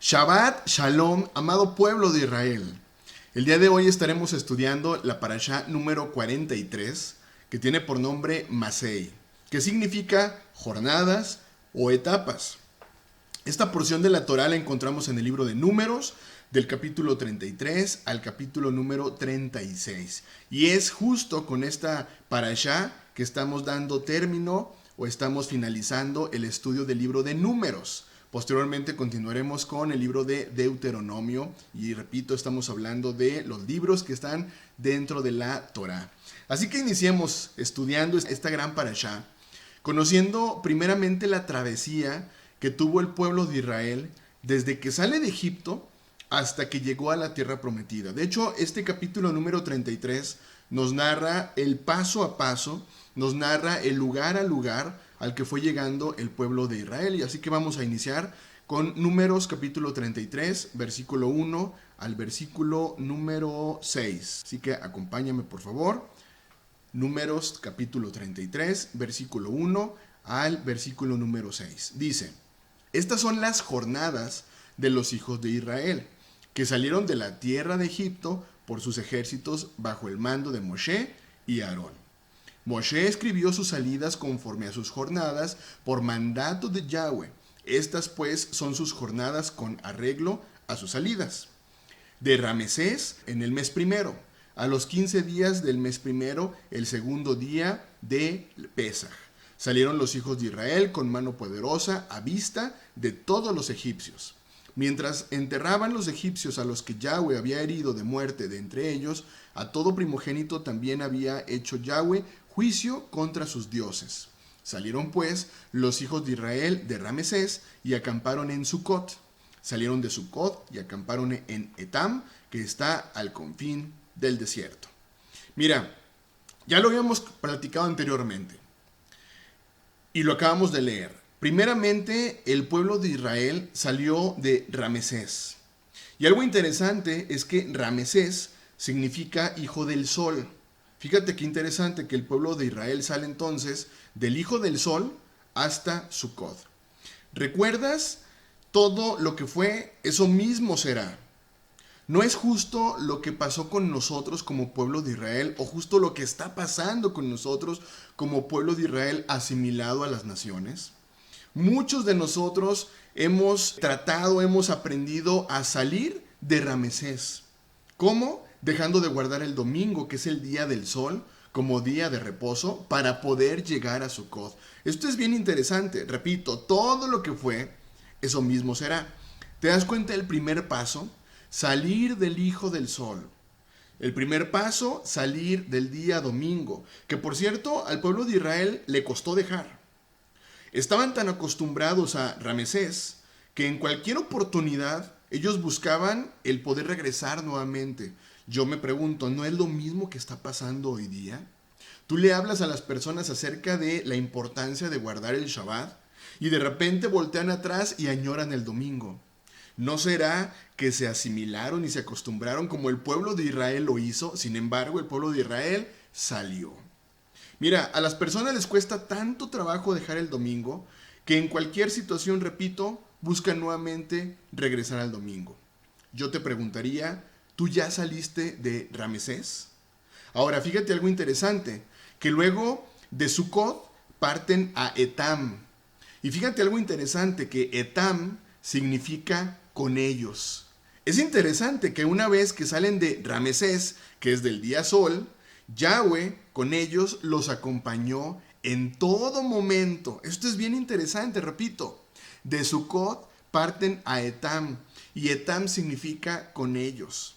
Shabbat Shalom, amado pueblo de Israel. El día de hoy estaremos estudiando la parashá número 43, que tiene por nombre Masei, que significa jornadas o etapas. Esta porción de la Torá la encontramos en el libro de Números, del capítulo 33 al capítulo número 36. Y es justo con esta parashá que estamos dando término o estamos finalizando el estudio del libro de Números. Posteriormente continuaremos con el libro de Deuteronomio y repito, estamos hablando de los libros que están dentro de la Torá. Así que iniciemos estudiando esta gran parashá, conociendo primeramente la travesía que tuvo el pueblo de Israel desde que sale de Egipto hasta que llegó a la tierra prometida. De hecho, este capítulo número 33 nos narra el paso a paso, nos narra el lugar a lugar al que fue llegando el pueblo de Israel. Y así que vamos a iniciar con Números capítulo 33, versículo 1 al versículo número 6. Así que acompáñame por favor. Números capítulo 33, versículo 1 al versículo número 6. Dice: estas son las jornadas de los hijos de Israel, que salieron de la tierra de Egipto por sus ejércitos bajo el mando de Moshe y Aarón. Moshe escribió sus salidas conforme a sus jornadas por mandato de Yahweh. Estas pues son sus jornadas con arreglo a sus salidas. De Ramesés en el mes primero, a los 15 días del mes primero, el segundo día de Pesaj. Salieron los hijos de Israel con mano poderosa a vista de todos los egipcios. Mientras enterraban los egipcios a los que Yahweh había herido de muerte de entre ellos, a todo primogénito también había hecho Yahweh juicio contra sus dioses. Salieron pues los hijos de Israel de Ramesés y acamparon en Sucot. Salieron de Sucot y acamparon en Etam, que está al confín del desierto. Mira, ya lo habíamos platicado anteriormente y lo acabamos de leer. Primeramente, el pueblo de Israel salió de Ramesés. Y algo interesante es que Ramesés significa hijo del sol. Fíjate qué interesante que el pueblo de Israel sale entonces del hijo del sol hasta Sucot. ¿Recuerdas todo lo que fue? Eso mismo será. ¿No es justo lo que pasó con nosotros como pueblo de Israel o justo lo que está pasando con nosotros como pueblo de Israel asimilado a las naciones? Muchos de nosotros hemos aprendido a salir de Ramesés. ¿Cómo? Dejando de guardar el domingo, que es el día del sol, como día de reposo, para poder llegar a Sucot. Esto es bien interesante. Repito, todo lo que fue, eso mismo será. ¿Te das cuenta del primer paso? Salir del hijo del sol. El primer paso, salir del día domingo, que por cierto, al pueblo de Israel le costó dejar. Estaban tan acostumbrados a Ramesés que en cualquier oportunidad ellos buscaban el poder regresar nuevamente. Yo me pregunto, ¿no es lo mismo que está pasando hoy día? Tú le hablas a las personas acerca de la importancia de guardar el Shabbat y de repente voltean atrás y añoran el domingo. ¿No será que se asimilaron y se acostumbraron como el pueblo de Israel lo hizo? Sin embargo, el pueblo de Israel salió. Mira, a las personas les cuesta tanto trabajo dejar el domingo que en cualquier situación, repito, buscan nuevamente regresar al domingo. Yo te preguntaría, ¿tú ya saliste de Ramesés? Ahora, fíjate algo interesante, que luego de Sucot parten a Etam. Y fíjate algo interesante, que Etam significa con ellos. Es interesante que una vez que salen de Ramesés, que es del día sol, Yahweh con ellos los acompañó en todo momento. Esto es bien interesante, repito. De Sucot parten a Etam y Etam significa con ellos.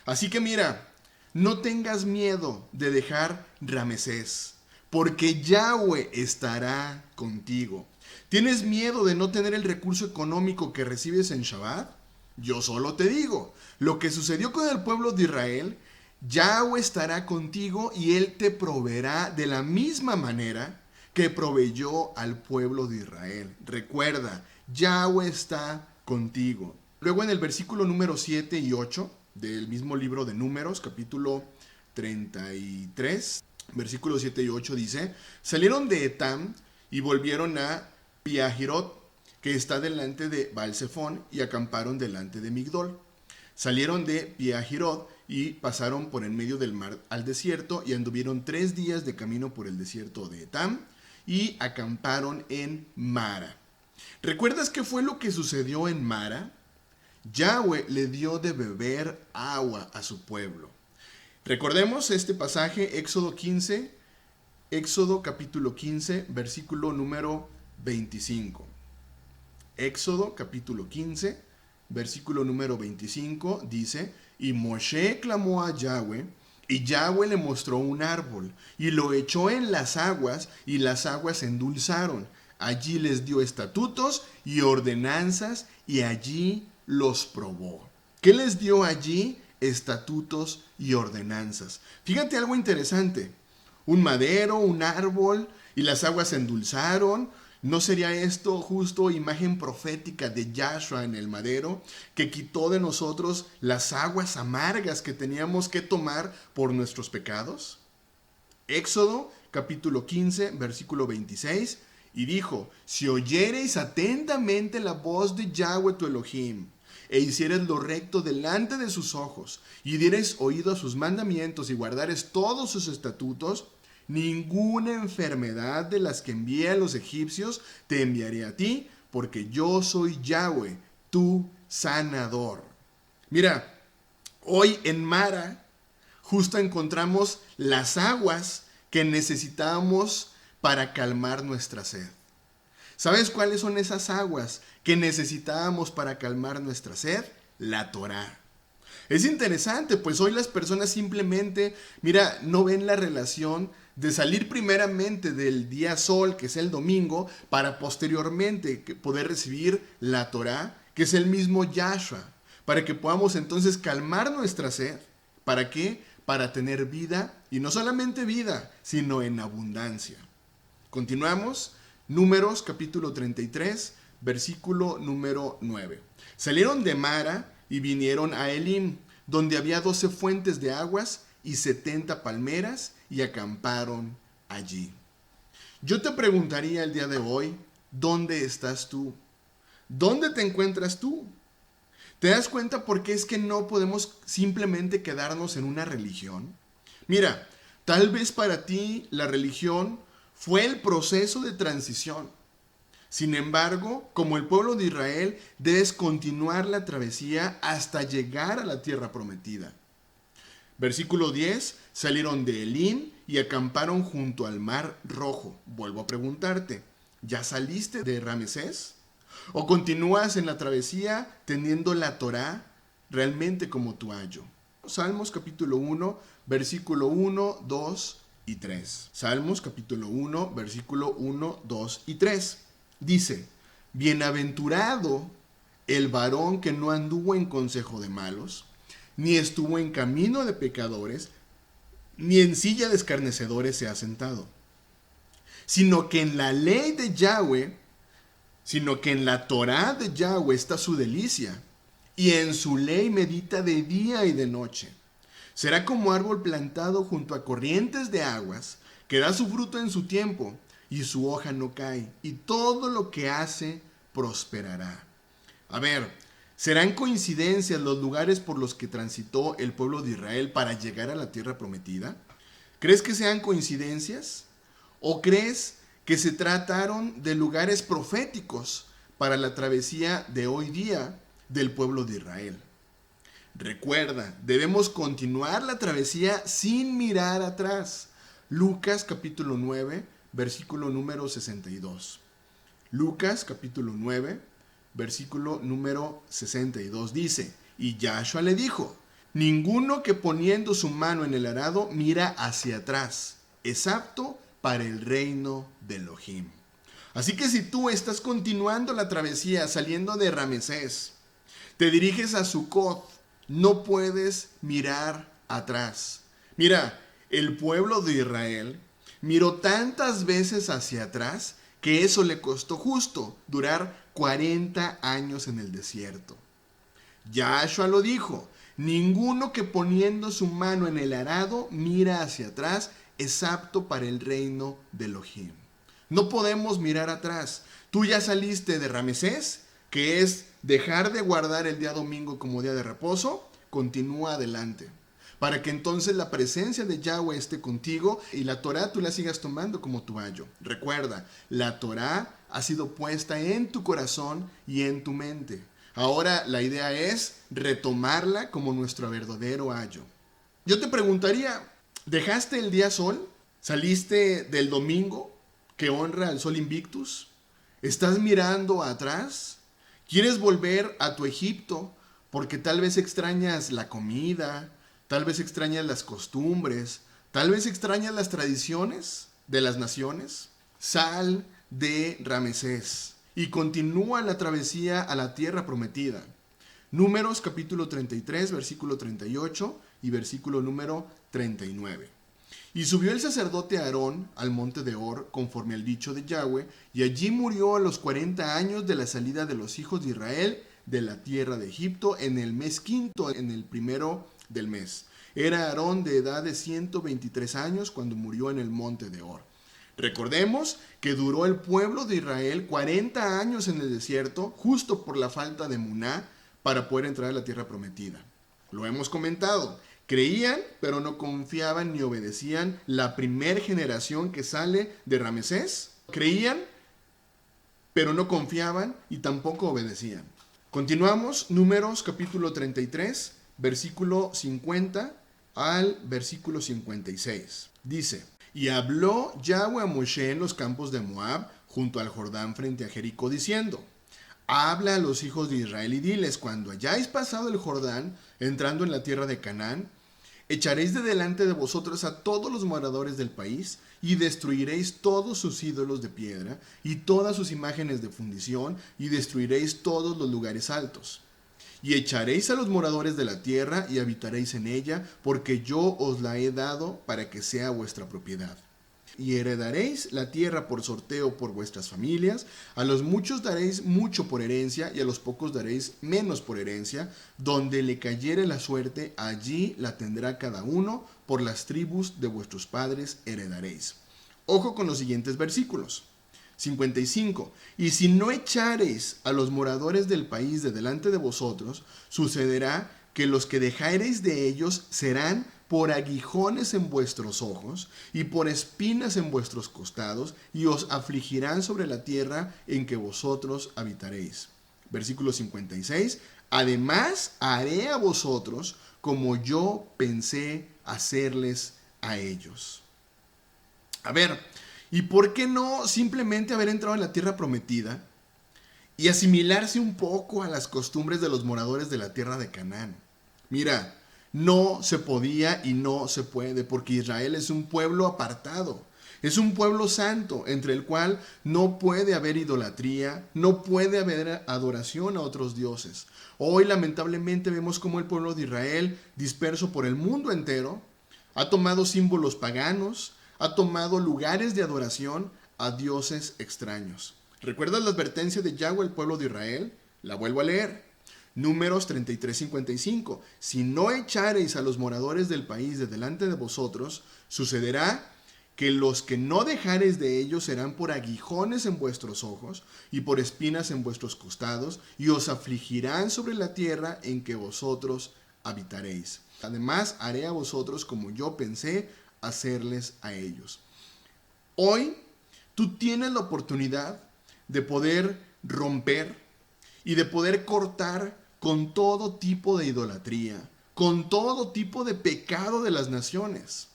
Así que mira, no tengas miedo de dejar Ramesés, porque Yahweh estará contigo. ¿Tienes miedo de no tener el recurso económico que recibes en Shabbat? Yo solo te digo, lo que sucedió con el pueblo de Israel, Yahweh estará contigo y Él te proveerá de la misma manera que proveyó al pueblo de Israel. Recuerda, Yahweh está contigo. Luego en el versículo número 7 y 8 del mismo libro de Números, capítulo 33, versículos 7 y 8 dice: salieron de Etam y volvieron a Piahirot, que está delante de Baal-Zephón, y acamparon delante de Migdol. Salieron de Piahirot y pasaron por en medio del mar al desierto, y anduvieron 3 días de camino por el desierto de Etam, y acamparon en Mara. ¿Recuerdas qué fue lo que sucedió en Mara? Yahweh le dio de beber agua a su pueblo. Recordemos este pasaje, Éxodo capítulo 15, versículo número 25. Éxodo capítulo 15, versículo número 25 dice: y Moshe clamó a Yahweh, y Yahweh le mostró un árbol, y lo echó en las aguas, y las aguas se endulzaron. Allí les dio estatutos y ordenanzas, y allí los probó. ¿Qué les dio allí? Estatutos y ordenanzas. Fíjate algo interesante. Un madero, un árbol, y las aguas se endulzaron. ¿No sería esto justo imagen profética de Yahshua en el madero, que quitó de nosotros las aguas amargas que teníamos que tomar por nuestros pecados? Éxodo capítulo 15, versículo 26, y dijo: si oyereis atentamente la voz de Yahweh tu Elohim, e hicieres lo recto delante de sus ojos, y diereis oído a sus mandamientos, y guardares todos sus estatutos, ninguna enfermedad de las que envié a los egipcios te enviaré a ti, porque yo soy Yahweh, tu sanador. Mira, hoy en Mara justo encontramos las aguas que necesitábamos para calmar nuestra sed. ¿Sabes cuáles son esas aguas que necesitábamos para calmar nuestra sed? La Torá. Es interesante, pues hoy las personas simplemente, no ven la relación de salir primeramente del día sol, que es el domingo, para posteriormente poder recibir la Torá, que es el mismo Yahshua, para que podamos entonces calmar nuestra sed. ¿Para qué? Para tener vida, y no solamente vida, sino en abundancia. Continuamos. Números capítulo 33, versículo número 9. Salieron de Mara y vinieron a Elim, donde había 12 fuentes de aguas y 70 palmeras, y acamparon allí. Yo te preguntaría el día de hoy, ¿dónde estás tú? ¿Dónde te encuentras tú? ¿Te das cuenta por qué es que no podemos simplemente quedarnos en una religión? Mira, tal vez para ti la religión fue el proceso de transición. Sin embargo, como el pueblo de Israel, debes continuar la travesía hasta llegar a la tierra prometida. Versículo 10, salieron de Elim y acamparon junto al mar Rojo. Vuelvo a preguntarte, ¿ya saliste de Ramesés? ¿O continúas en la travesía teniendo la Torá realmente como tu ayo? Salmos capítulo 1, versículo 1, 2 y 3. Salmos capítulo 1, versículo 1, 2 y 3. Dice: bienaventurado el varón que no anduvo en consejo de malos, ni estuvo en camino de pecadores, ni en silla de escarnecedores se ha sentado, sino que en la ley de Yahweh, sino que en la Torá de Yahweh está su delicia, y en su ley medita de día y de noche. Será como árbol plantado junto a corrientes de aguas, que da su fruto en su tiempo, y su hoja no cae, y todo lo que hace prosperará. A ver, ¿serán coincidencias los lugares por los que transitó el pueblo de Israel para llegar a la tierra prometida? ¿Crees que sean coincidencias? ¿O crees que se trataron de lugares proféticos para la travesía de hoy día del pueblo de Israel? Recuerda, debemos continuar la travesía sin mirar atrás. Lucas capítulo 9, versículo número 62. Lucas capítulo 9, versículo número 62 dice: y Yahshua le dijo: ninguno que poniendo su mano en el arado mira hacia atrás es apto para el reino de Elohim. Así que si tú estás continuando la travesía saliendo de Ramesés, te diriges a Sucot, no puedes mirar atrás. Mira, el pueblo de Israel miró tantas veces hacia atrás que eso le costó justo durar 40 años en el desierto. Yahshua lo dijo: ninguno que poniendo su mano en el arado mira hacia atrás es apto para el reino de Elohim. No podemos mirar atrás. Tú ya saliste de Ramesés, que es dejar de guardar el día domingo como día de reposo. Continúa adelante, para que entonces la presencia de Yahweh esté contigo y la Torá tú la sigas tomando como tu ayo. Recuerda, la Torá ha sido puesta en tu corazón y en tu mente. Ahora la idea es retomarla como nuestro verdadero ayo. Yo te preguntaría, ¿dejaste el día sol? ¿Saliste del domingo que honra al sol Invictus? ¿Estás mirando atrás? ¿Quieres volver a tu Egipto porque tal vez extrañas la comida, tal vez extrañas las costumbres, tal vez extrañas las tradiciones de las naciones? Sal de Ramesés y continúa la travesía a la tierra prometida. Números capítulo 33, versículo 38 y versículo número 39. Y subió el sacerdote Aarón al monte de Hor, conforme al dicho de Yahweh, y allí murió a los 40 años de la salida de los hijos de Israel de la tierra de Egipto, en el mes quinto, en el primero del mes. Era Aarón de edad de 123 años cuando murió en el monte de Hor. Recordemos que duró el pueblo de Israel 40 años en el desierto, justo por la falta de Muná, para poder entrar a la tierra prometida. Lo hemos comentado. Creían, pero no confiaban ni obedecían. La primer generación que sale de Ramesés, creían, pero no confiaban y tampoco obedecían. Continuamos, Números capítulo 33, versículo 50 al versículo 56. Dice: Y habló Yahweh a Moshe en los campos de Moab, junto al Jordán frente a Jericó, diciendo: Habla a los hijos de Israel y diles: cuando hayáis pasado el Jordán, entrando en la tierra de Canaán, echaréis de delante de vosotros a todos los moradores del país, y destruiréis todos sus ídolos de piedra, y todas sus imágenes de fundición, y destruiréis todos los lugares altos. Y echaréis a los moradores de la tierra, y habitaréis en ella, porque yo os la he dado para que sea vuestra propiedad. Y heredaréis la tierra por sorteo por vuestras familias. A los muchos daréis mucho por herencia, y a los pocos daréis menos por herencia. Donde le cayere la suerte, allí la tendrá cada uno. Por las tribus de vuestros padres heredaréis. Ojo con los siguientes versículos. 55. Y si no echareis a los moradores del país de delante de vosotros, sucederá que los que dejareis de ellos serán por aguijones en vuestros ojos y por espinas en vuestros costados, y os afligirán sobre la tierra en que vosotros habitaréis. Versículo 56. Además haré a vosotros como yo pensé hacerles a ellos. A ver, ¿y por qué no simplemente haber entrado en la tierra prometida y asimilarse un poco a las costumbres de los moradores de la tierra de Canaán? Mira, no se podía y no se puede, porque Israel es un pueblo apartado, es un pueblo santo, entre el cual no puede haber idolatría, no puede haber adoración a otros dioses. Hoy lamentablemente vemos cómo el pueblo de Israel, disperso por el mundo entero, ha tomado símbolos paganos, ha tomado lugares de adoración a dioses extraños. ¿Recuerdas la advertencia de Yahweh al pueblo de Israel? La vuelvo a leer. Números 33:55. Si no echareis a los moradores del país de delante de vosotros, sucederá que los que no dejareis de ellos serán por aguijones en vuestros ojos y por espinas en vuestros costados, y os afligirán sobre la tierra en que vosotros habitaréis. Además haré a vosotros como yo pensé hacerles a ellos. Hoy tú tienes la oportunidad de poder romper y de poder cortar con todo tipo de idolatría, con todo tipo de pecado de las naciones.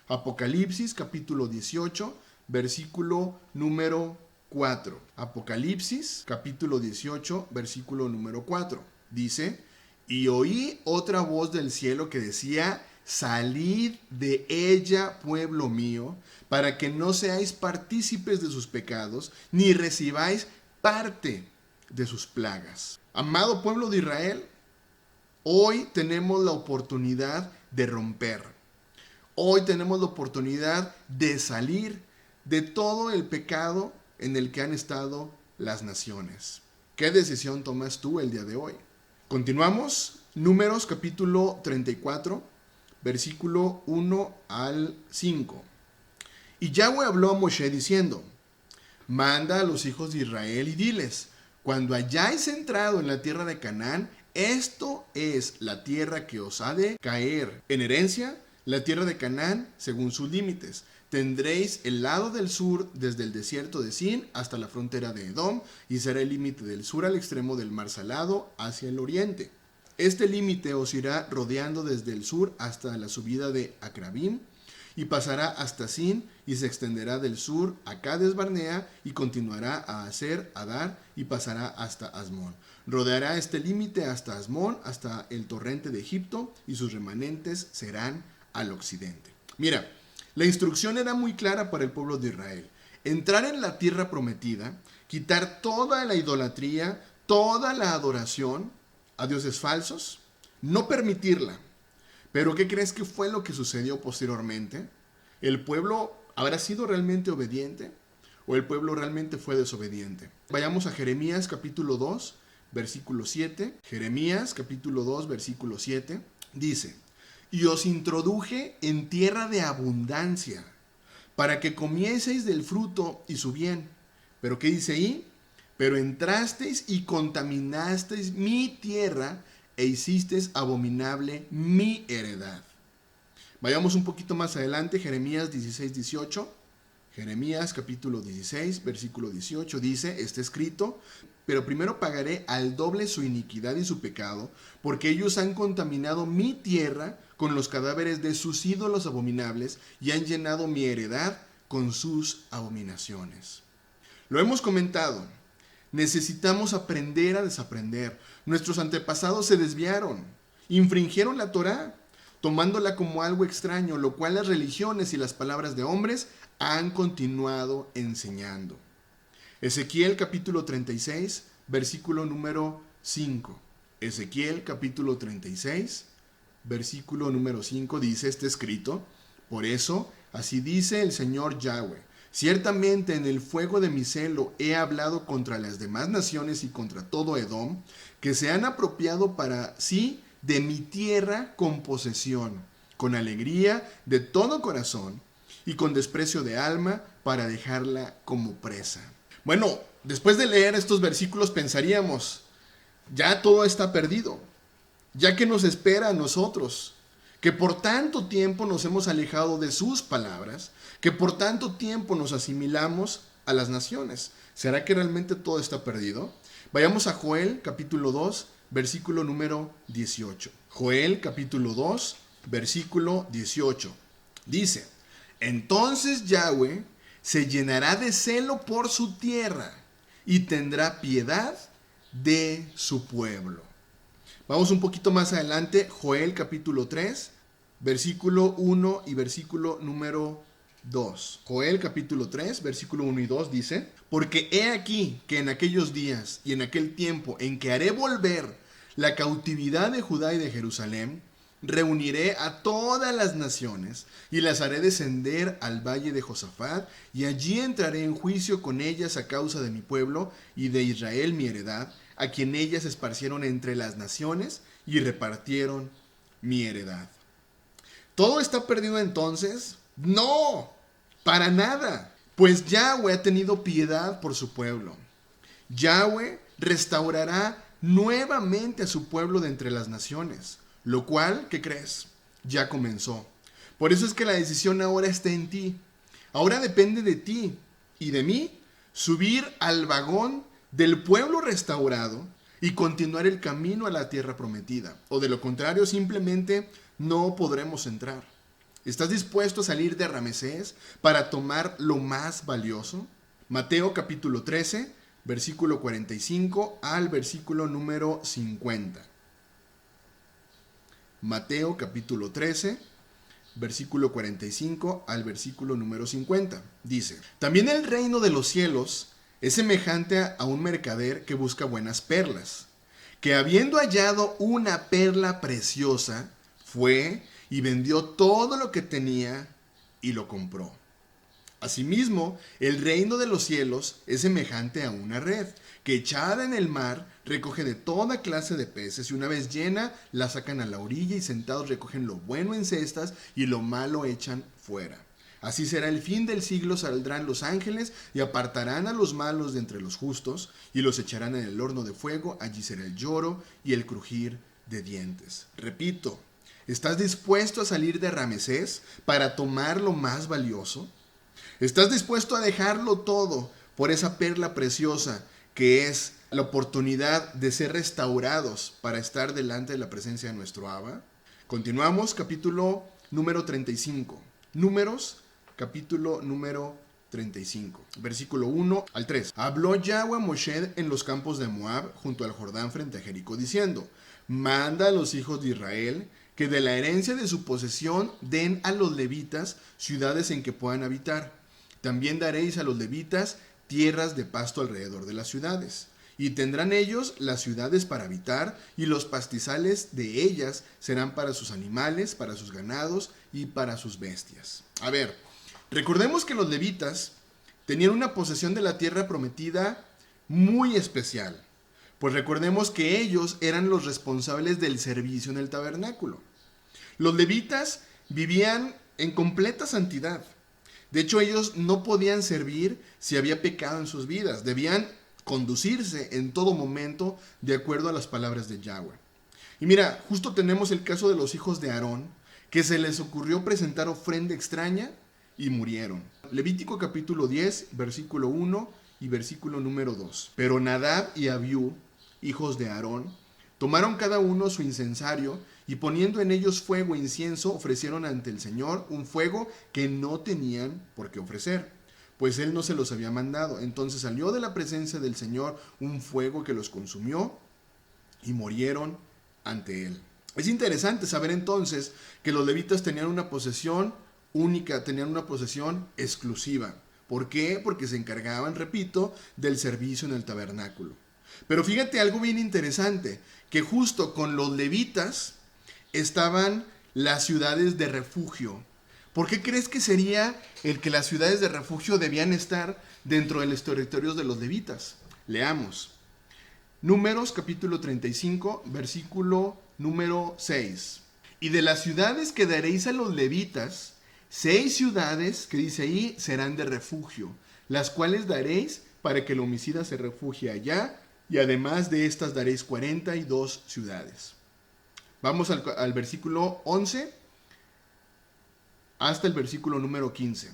Apocalipsis capítulo 18, versículo número 4. Apocalipsis capítulo 18, versículo número 4. Dice: y oí otra voz del cielo que decía: salid de ella, pueblo mío, para que no seáis partícipes de sus pecados, ni recibáis parte de sus plagas. Amado pueblo de Israel, hoy tenemos la oportunidad de romper. Hoy tenemos la oportunidad de salir de todo el pecado en el que han estado las naciones. ¿Qué decisión tomas tú el día de hoy? Continuamos. Números capítulo 34, versículo 1 al 5. Y Yahweh habló a Moshe diciendo: manda a los hijos de Israel y diles: cuando hayáis entrado en la tierra de Canaán, esto es la tierra que os ha de caer en herencia, la tierra de Canaán según sus límites. Tendréis el lado del sur desde el desierto de Sin hasta la frontera de Edom, y será el límite del sur al extremo del mar Salado hacia el oriente. Este límite os irá rodeando desde el sur hasta la subida de Acrabim, y pasará hasta Sin, y se extenderá del sur a Cades Barnea, y continuará a Aser, Adar, y pasará hasta Asmón. Rodeará este límite hasta Asmón, hasta el torrente de Egipto, y sus remanentes serán al occidente. Mira, la instrucción era muy clara para el pueblo de Israel: entrar en la tierra prometida, quitar toda la idolatría, toda la adoración a dioses falsos, no permitirla. Pero ¿qué crees que fue lo que sucedió posteriormente? ¿El pueblo habrá sido realmente obediente o el pueblo realmente fue desobediente? Vayamos a Jeremías capítulo 2, versículo 7. Jeremías capítulo 2, versículo 7 dice: y os introduje en tierra de abundancia, para que comieseis del fruto y su bien. ¿Pero qué dice ahí? Pero entrasteis y contaminasteis mi tierra, e hicisteis abominable mi heredad. Vayamos un poquito más adelante, Jeremías 16, 18. Jeremías capítulo 16, versículo 18 dice, está escrito: pero primero pagaré al doble su iniquidad y su pecado, porque ellos han contaminado mi tierra con los cadáveres de sus ídolos abominables y han llenado mi heredad con sus abominaciones. Lo hemos comentado. Necesitamos aprender a desaprender. Nuestros antepasados se desviaron, infringieron la Torá, tomándola como algo extraño, lo cual las religiones y las palabras de hombres han continuado enseñando. Ezequiel capítulo 36, versículo número 5. Ezequiel capítulo 36, versículo número 5 dice, está escrito: por eso, así dice el Señor Yahweh: ciertamente en el fuego de mi celo he hablado contra las demás naciones y contra todo Edom, que se han apropiado para sí de mi tierra con posesión, con alegría de todo corazón y con desprecio de alma, para dejarla como presa. Bueno, después de leer estos versículos pensaríamos, ya todo está perdido, ya que nos espera a nosotros, que por tanto tiempo nos hemos alejado de sus palabras, que por tanto tiempo nos asimilamos a las naciones. ¿Será que realmente todo está perdido? Vayamos a Joel capítulo 2, versículo número 18. Joel capítulo 2, versículo 18. Dice: entonces Yahweh se llenará de celo por su tierra y tendrá piedad de su pueblo. Vamos un poquito más adelante, Joel capítulo 3, versículo 1 y versículo número 2. Joel capítulo 3, versículo 1 y 2 dice: porque he aquí que en aquellos días y en aquel tiempo en que haré volver la cautividad de Judá y de Jerusalén, reuniré a todas las naciones y las haré descender al valle de Josafat, y allí entraré en juicio con ellas a causa de mi pueblo y de Israel mi heredad, a quien ellas esparcieron entre las naciones y repartieron mi heredad. ¿Todo está perdido entonces? No, para nada. Pues Yahweh ha tenido piedad por su pueblo. Yahweh restaurará nuevamente a su pueblo de entre las naciones, lo cual, ¿qué crees? Ya comenzó. Por eso es que la decisión ahora está en ti. Ahora depende de ti y de mí subir al vagón del pueblo restaurado y continuar el camino a la tierra prometida. O de lo contrario, simplemente no podremos entrar. ¿Estás dispuesto a salir de Ramesés para tomar lo más valioso? Mateo capítulo 13, versículo 45 al versículo número 50. Mateo capítulo 13, versículo 45 al versículo número 50. Dice: también el reino de los cielos es semejante a un mercader que busca buenas perlas, que habiendo hallado una perla preciosa, fue y vendió todo lo que tenía y lo compró. Asimismo, el reino de los cielos es semejante a una red, que echada en el mar recoge de toda clase de peces, y una vez llena la sacan a la orilla, y sentados recogen lo bueno en cestas y lo malo echan fuera. Así será el fin del siglo, saldrán los ángeles y apartarán a los malos de entre los justos y los echarán en el horno de fuego, allí será el lloro y el crujir de dientes. Repito, ¿estás dispuesto a salir de Ramesés para tomar lo más valioso? ¿Estás dispuesto a dejarlo todo por esa perla preciosa que es la oportunidad de ser restaurados para estar delante de la presencia de nuestro Abba? Continuamos, capítulo número 35. Números, capítulo número 35, versículo 1 al 3. Habló Yahweh a Moshe en los campos de Moab, junto al Jordán frente a Jericó, diciendo: manda a los hijos de Israel que de la herencia de su posesión den a los levitas ciudades en que puedan habitar. También daréis a los levitas tierras de pasto alrededor de las ciudades. Y tendrán ellos las ciudades para habitar, y los pastizales de ellas serán para sus animales, para sus ganados y para sus bestias. A ver, recordemos que los levitas tenían una posesión de la tierra prometida muy especial. Pues recordemos que ellos eran los responsables del servicio en el tabernáculo. Los levitas vivían en completa santidad. De hecho, ellos no podían servir si había pecado en sus vidas. Debían conducirse en todo momento de acuerdo a las palabras de Yahweh. Y mira, justo tenemos el caso de los hijos de Aarón, que se les ocurrió presentar ofrenda extraña y murieron. Levítico capítulo 10, versículo 1 y versículo número 2. Pero Nadab y Abiú, hijos de Aarón, tomaron cada uno su incensario y poniendo en ellos fuego e incienso, ofrecieron ante el Señor un fuego que no tenían por qué ofrecer, pues él no se los había mandado. Entonces salió de la presencia del Señor un fuego que los consumió y murieron ante él. Es interesante saber entonces que los levitas tenían una posesión única, tenían una posesión exclusiva. ¿Por qué? Porque se encargaban, repito, del servicio en el tabernáculo. Pero fíjate algo bien interesante, que justo con los levitas estaban las ciudades de refugio. ¿Por qué crees que sería el que las ciudades de refugio debían estar dentro de los territorios de los levitas? Leamos. Números capítulo 35, versículo número 6. Y de las ciudades que daréis a los levitas, 6 ciudades, que dice ahí, serán de refugio, las cuales daréis para que el homicida se refugie allá, y además de estas daréis 42 ciudades. Vamos al versículo 11 hasta el versículo número 15.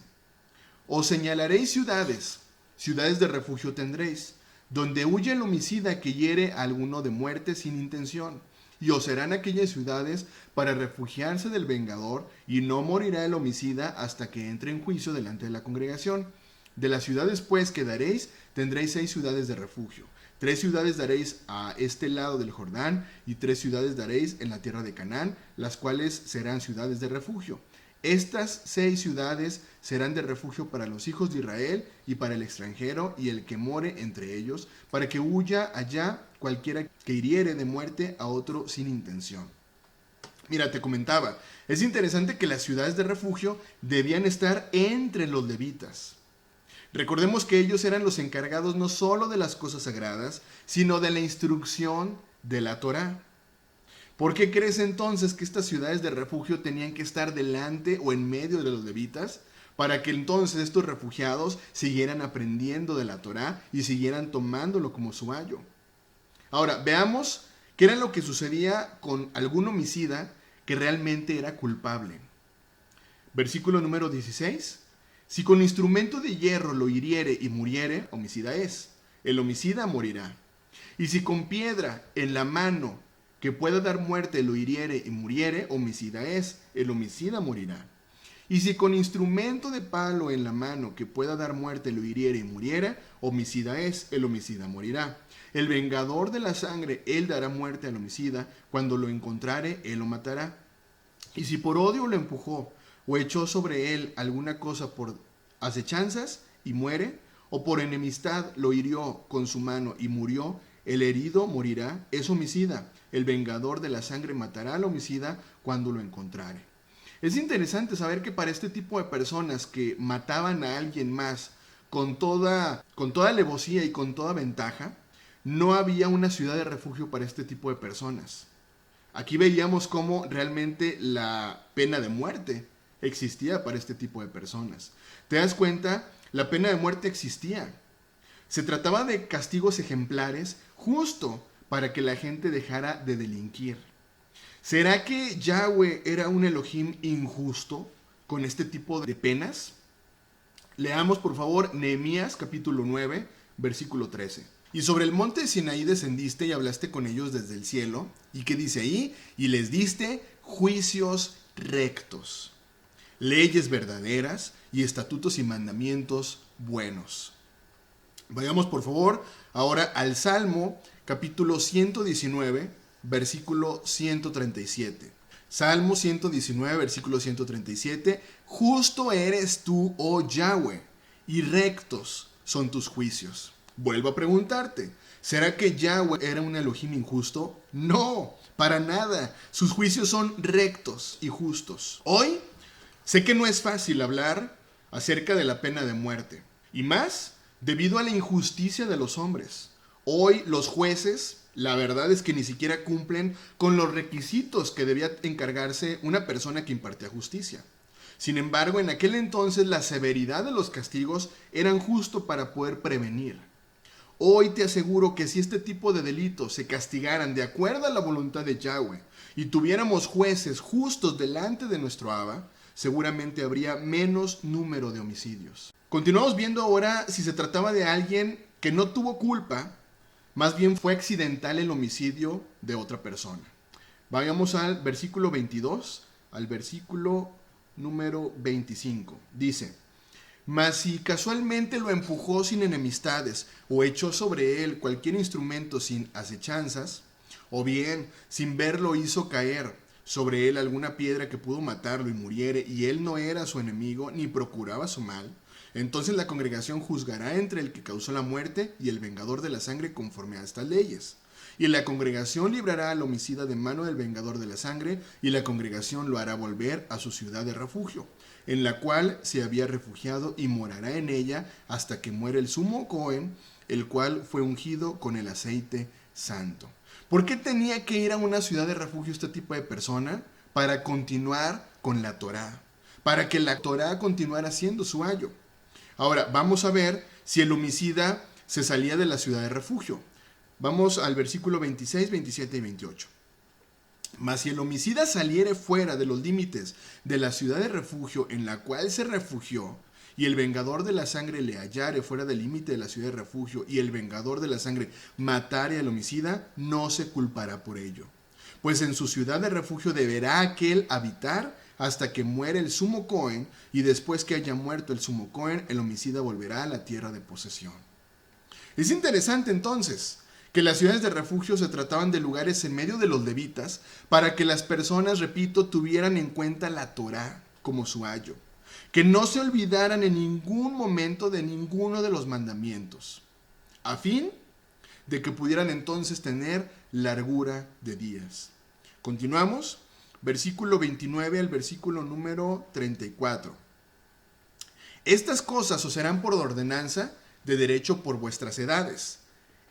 Os señalaréis ciudades, ciudades de refugio tendréis, donde huya el homicida que hiere a alguno de muerte sin intención. Y os serán aquellas ciudades para refugiarse del vengador, y no morirá el homicida hasta que entre en juicio delante de la congregación. De las ciudades pues que daréis, tendréis 6 ciudades de refugio. 3 ciudades daréis a este lado del Jordán, y 3 ciudades daréis en la tierra de Canaán, las cuales serán ciudades de refugio. Estas 6 ciudades serán de refugio para los hijos de Israel y para el extranjero y el que more entre ellos, para que huya allá cualquiera que hiriere de muerte a otro sin intención. Mira, te comentaba, es interesante que las ciudades de refugio debían estar entre los levitas. Recordemos que ellos eran los encargados no solo de las cosas sagradas, sino de la instrucción de la Torá. ¿Por qué crees entonces que estas ciudades de refugio tenían que estar delante o en medio de los levitas? Para que entonces estos refugiados siguieran aprendiendo de la Torá y siguieran tomándolo como su ayo. Ahora, veamos qué era lo que sucedía con algún homicida que realmente era culpable. Versículo número 16. Si con instrumento de hierro lo hiriere y muriere, homicida es. El homicida morirá. Y si con piedra en la mano que pueda dar muerte lo hiriere y muriere, homicida es. El homicida morirá. Y si con instrumento de palo en la mano que pueda dar muerte lo hiriere y muriere, homicida es. El homicida morirá. El vengador de la sangre, él dará muerte al homicida. Cuando lo encontrare, él lo matará. Y si por odio lo empujó, o echó sobre él alguna cosa por acechanzas y muere, o por enemistad lo hirió con su mano y murió, el herido morirá, es homicida. El vengador de la sangre matará al homicida cuando lo encontrare. Es interesante saber que para este tipo de personas que mataban a alguien más con toda alevosía y con toda ventaja, no había una ciudad de refugio para este tipo de personas. Aquí veíamos cómo realmente la pena de muerte existía para este tipo de personas. ¿Te das cuenta? La pena de muerte existía. Se trataba de castigos ejemplares justo para que la gente dejara de delinquir. ¿Será que Yahweh era un Elohim injusto con este tipo de penas? Leamos por favor Nehemías capítulo 9, versículo 13. Y sobre el monte Sinaí descendiste y hablaste con ellos desde el cielo. ¿Y qué dice ahí? Y les diste juicios rectos, leyes verdaderas y estatutos y mandamientos buenos. Vayamos por favor ahora al Salmo capítulo 119, versículo 137. Salmo 119, versículo 137. Justo eres tú, oh Yahweh, y rectos son tus juicios. Vuelvo a preguntarte, ¿será que Yahweh era un Elohim injusto? No, para nada. Sus juicios son rectos y justos. Hoy sé que no es fácil hablar acerca de la pena de muerte, y más debido a la injusticia de los hombres. Hoy los jueces, la verdad es que ni siquiera cumplen con los requisitos que debía encargarse una persona que impartía justicia. Sin embargo, en aquel entonces la severidad de los castigos eran justo para poder prevenir. Hoy te aseguro que si este tipo de delitos se castigaran de acuerdo a la voluntad de Yahweh y tuviéramos jueces justos delante de nuestro Abba, seguramente habría menos número de homicidios. Continuamos viendo ahora si se trataba de alguien que no tuvo culpa, más bien fue accidental el homicidio de otra persona. Vayamos al versículo 22, al versículo número 25. Dice: mas si casualmente lo empujó sin enemistades, o echó sobre él cualquier instrumento sin acechanzas, o bien sin verlo hizo caer sobre él alguna piedra que pudo matarlo y muriere, y él no era su enemigo ni procuraba su mal, entonces la congregación juzgará entre el que causó la muerte y el vengador de la sangre conforme a estas leyes. Y la congregación librará al homicida de mano del vengador de la sangre, y la congregación lo hará volver a su ciudad de refugio, en la cual se había refugiado, y morará en ella hasta que muere el sumo Cohen, el cual fue ungido con el aceite santo. ¿Por qué tenía que ir a una ciudad de refugio este tipo de persona? Para continuar con la Torá, para que la Torá continuara siendo su ayo. Ahora, vamos a ver si el homicida se salía de la ciudad de refugio. Vamos al versículo 26, 27 y 28. Mas si el homicida saliere fuera de los límites de la ciudad de refugio en la cual se refugió, y el vengador de la sangre le hallare fuera del límite de la ciudad de refugio, y el vengador de la sangre matare al homicida, no se culpará por ello. Pues en su ciudad de refugio deberá aquel habitar hasta que muere el sumo Cohen, y después que haya muerto el sumo Cohen, el homicida volverá a la tierra de posesión. Es interesante entonces que las ciudades de refugio se trataban de lugares en medio de los levitas para que las personas, repito, tuvieran en cuenta la Torá como su ayo, que no se olvidaran en ningún momento de ninguno de los mandamientos, a fin de que pudieran entonces tener largura de días. Continuamos, versículo 29 al versículo número 34. Estas cosas os serán por ordenanza de derecho por vuestras edades,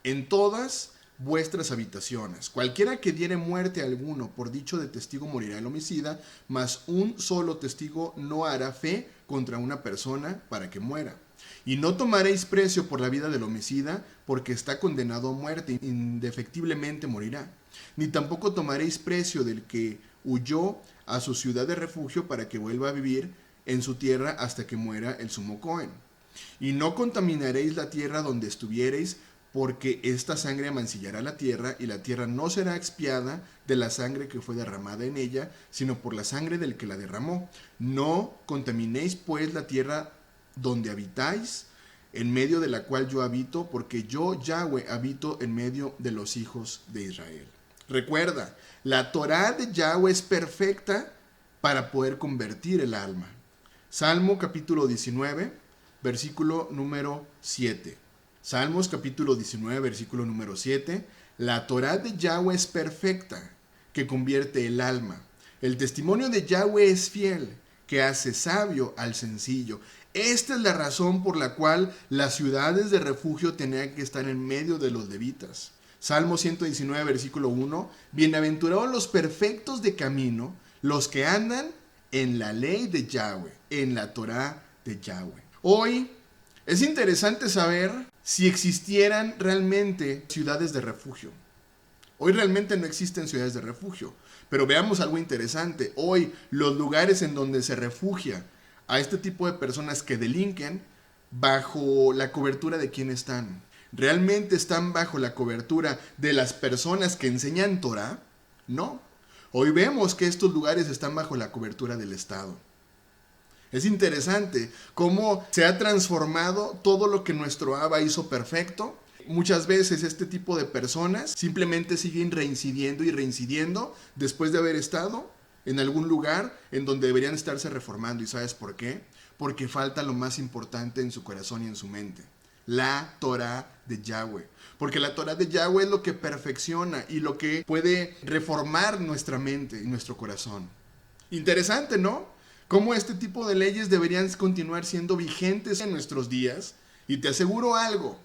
en todas vuestras habitaciones. Cualquiera que diere muerte a alguno por dicho de testigo morirá el homicida, mas un solo testigo no hará fe contra una persona para que muera. Y no tomaréis precio por la vida del homicida, porque está condenado a muerte, indefectiblemente morirá. Ni tampoco tomaréis precio del que huyó a su ciudad de refugio para que vuelva a vivir en su tierra hasta que muera el sumo Cohen. Y no contaminaréis la tierra donde estuviereis, porque esta sangre mancillará la tierra, y la tierra no será expiada de la sangre que fue derramada en ella, sino por la sangre del que la derramó. No contaminéis pues la tierra donde habitáis, en medio de la cual yo habito, porque yo, Yahweh, habito en medio de los hijos de Israel. Recuerda, la Torá de Yahweh es perfecta para poder convertir el alma. Salmo capítulo 19, versículo número 7. Salmos capítulo 19, versículo número 7. La Torá de Yahweh es perfecta, que convierte el alma. El testimonio de Yahweh es fiel, que hace sabio al sencillo. Esta es la razón por la cual las ciudades de refugio tenían que estar en medio de los levitas. Salmo 119, versículo 1. Bienaventurados los perfectos de camino, los que andan en la ley de Yahweh, en la Torá de Yahweh. Hoy es interesante saber si existieran realmente ciudades de refugio. Hoy realmente no existen ciudades de refugio, pero veamos algo interesante. Hoy los lugares en donde se refugia a este tipo de personas que delinquen, ¿bajo la cobertura de quién están? ¿Realmente están bajo la cobertura de las personas que enseñan Torah? No. Hoy vemos que estos lugares están bajo la cobertura del Estado. Es interesante cómo se ha transformado todo lo que nuestro Abba hizo perfecto. Muchas veces este tipo de personas simplemente siguen reincidiendo y reincidiendo después de haber estado en algún lugar en donde deberían estarse reformando. ¿Y sabes por qué? Porque falta lo más importante en su corazón y en su mente: la Torá de Yahweh. Porque la Torá de Yahweh es lo que perfecciona y lo que puede reformar nuestra mente y nuestro corazón. Interesante, ¿no? Cómo este tipo de leyes deberían continuar siendo vigentes en nuestros días. Y te aseguro algo,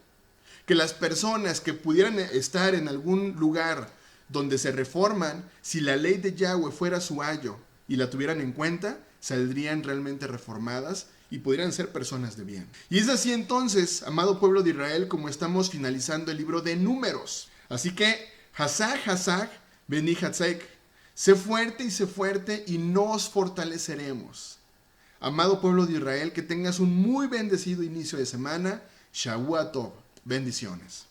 que las personas que pudieran estar en algún lugar donde se reforman, si la ley de Yahweh fuera su ayo y la tuvieran en cuenta, saldrían realmente reformadas y podrían ser personas de bien. Y es así entonces, amado pueblo de Israel, como estamos finalizando el libro de Números. Así que, Hazak, Hazak, Beni Hatzek, sé fuerte y nos fortaleceremos. Amado pueblo de Israel, que tengas un muy bendecido inicio de semana. Shavua Tov. Bendiciones.